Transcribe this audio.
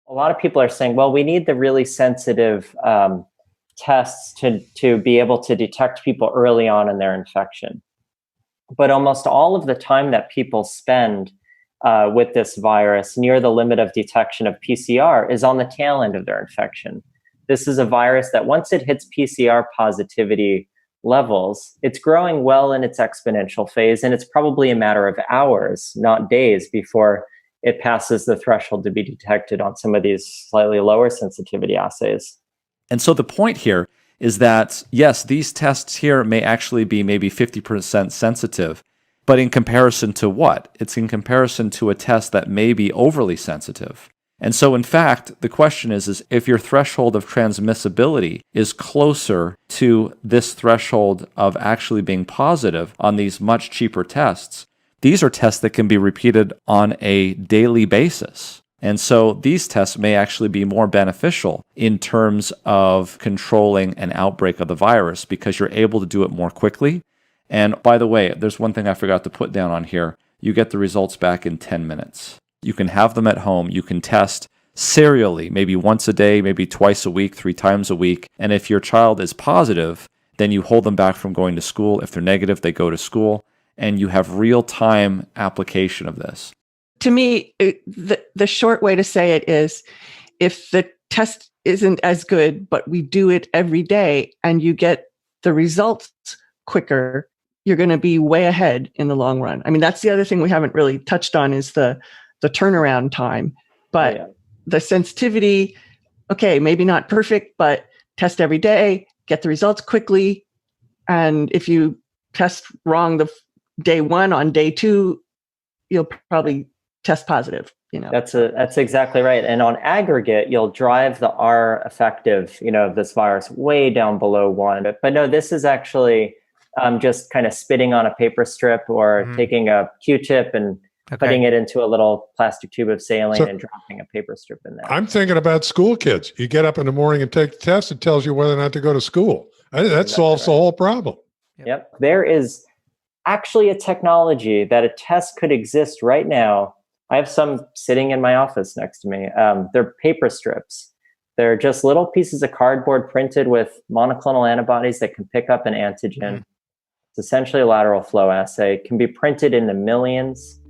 A lot of people are saying, well, we need the really sensitive tests to be able to detect people early on in their infection. But almost all of the time that people spend with this virus near the limit of detection of PCR is on the tail end of their infection. This is a virus that once it hits PCR positivity levels, it's growing well in its exponential phase, and it's probably a matter of hours, not days, before it passes the threshold to be detected on some of these slightly lower sensitivity assays. And so the point here is that, yes, these tests here may actually be maybe 50% sensitive, but in comparison to what? It's in comparison to a test that may be overly sensitive. And so, in fact, the question is if your threshold of transmissibility is closer to this threshold of actually being positive on these much cheaper tests, these are tests that can be repeated on a daily basis. And so these tests may actually be more beneficial in terms of controlling an outbreak of the virus because you're able to do it more quickly. And by the way, there's one thing I forgot to put down on here. You get the results back in 10 minutes. You can have them at home. You can test serially, maybe once a day, maybe twice a week, 3 times a week. And if your child is positive, then you hold them back from going to school. If they're negative, they go to school. And you have real-time application of this. To me, the short way to say it is, if the test isn't as good, but we do it every day and you get the results quicker, you're going to be way ahead in the long run. I mean, that's the other thing we haven't really touched on is the turnaround time. But the sensitivity, okay, maybe not perfect, but test every day, get the results quickly. And if you test wrong the day 1, on day 2, you'll probably test positive. That's exactly right. And on aggregate, you'll drive the R effective, of this virus way down below 1. But no, this is actually just kind of spitting on a paper strip or taking a Q-tip and putting it into a little plastic tube of saline and dropping a paper strip in there. I'm thinking about school kids. You get up in the morning and take the test. It tells you whether or not to go to school. That solves the whole problem. Yep. There is actually a technology that a test could exist right now. I have some sitting in my office next to me. They're paper strips. They're just little pieces of cardboard printed with monoclonal antibodies that can pick up an antigen. It's essentially a lateral flow assay. It can be printed in the millions.